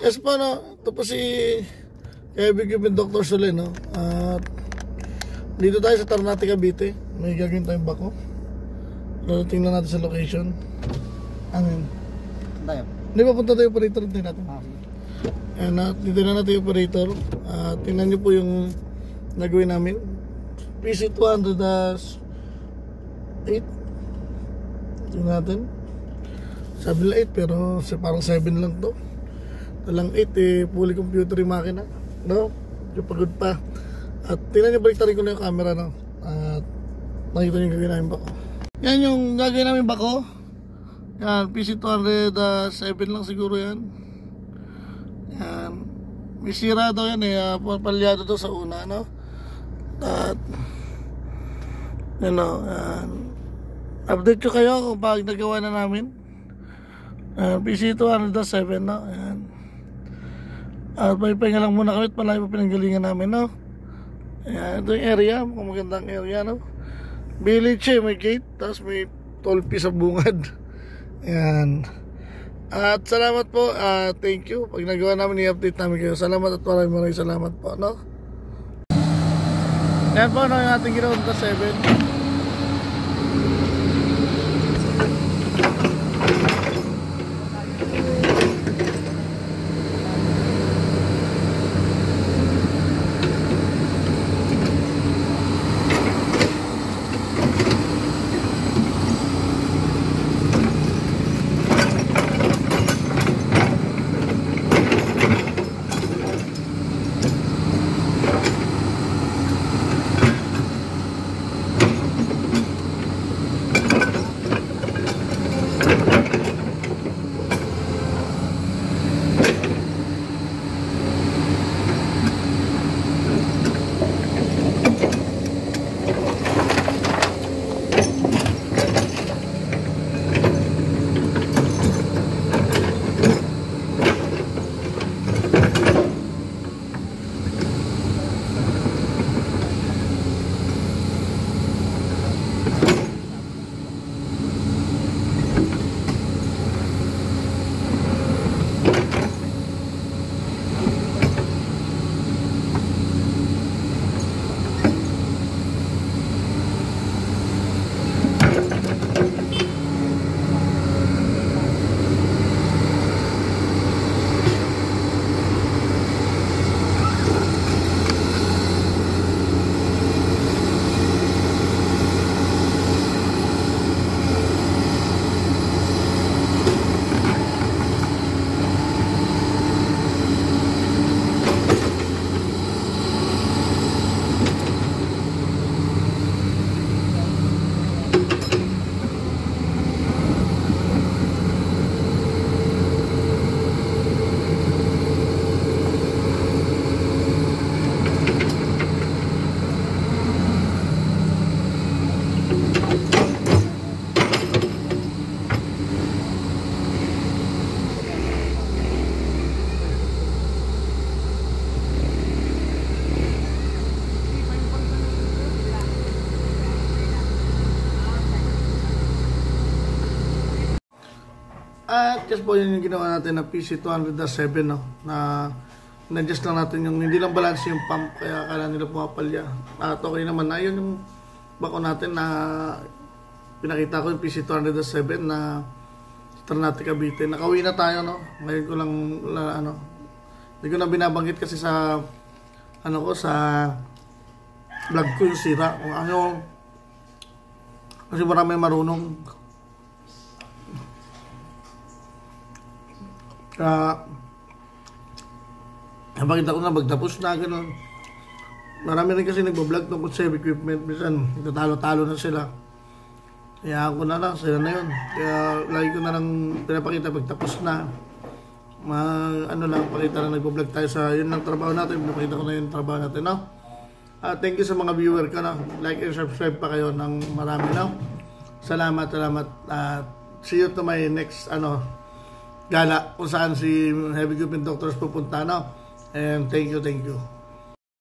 Yes po, no? Ito po si Heavy Equipment Dr. Solen, no? At dito tayo sa Ternate, Cavite. May gagawin tayong bako. Tingnan natin sa location. Ano yun? Tayo. Hindi pa punta tayo operator. Tingnan natin. Ayan, dito na natin yung operator. Tingnan nyo po yung nagawin namin. PC 200-8. Tingnan natin. Sabi lang 8 pero parang 7 lang to. Talang 8 fully computer yung makina, no? Yung pagod pa. At tingnan nyo, baliktarin ko na yung camera, no? At nakita nyo yung gagawin namin bako. Yan yung gagawin namin bako. Yan, PC 200-7 lang siguro yan. Yan. May sira daw yan palyado daw sa una, no? At yan, update ko kayo kung pag nagawa na namin. PC 200-7, no? Ayan. At may pahinga lang muna kami at malayo pa pinanggalingan namin, no? Ayan, ito yung area, mukhang magandang area, no? Village may gate, tapos may tolpi sa bungad. Ayan. At salamat po, thank you. Pag nagawa namin, i-update namin kayo. Salamat at maraming salamat po, no? Ayan po, no, yung ating ginawa sa 7. At yes po, yun yung ginawa natin na PC 200-7, no? Na na-adjust lang natin yung hindi lang balance yung pump, kaya akala nila pumapalya. At okay naman na yun yung bako natin na pinakita ko yung PC 200-7 na Ternate, Cavite. Nakauwi na tayo, no? Ngayon ko lang hindi ko na binabanggit kasi sa sa vlog ko yung sira kung kasi marami marunong. Napakita ko na magtapos na gano'n. Marami rin kasi nagbablog tungkol sa heavy equipment. Minsan nagtatalo-talo na sila. Kaya ako na lang, sila na yun. Kaya lagi ko na lang pinapakita pagtapos na. Pakita na nagbablog tayo sa yun ng trabaho natin. Pinapakita ko na yung trabaho natin, no? Thank you sa mga viewer ka, no? Like and subscribe pa kayo ng marami, no? Salamat. See you to my next gala kung saan si Heavy Equipment Doctors pupunta, no? And thank you.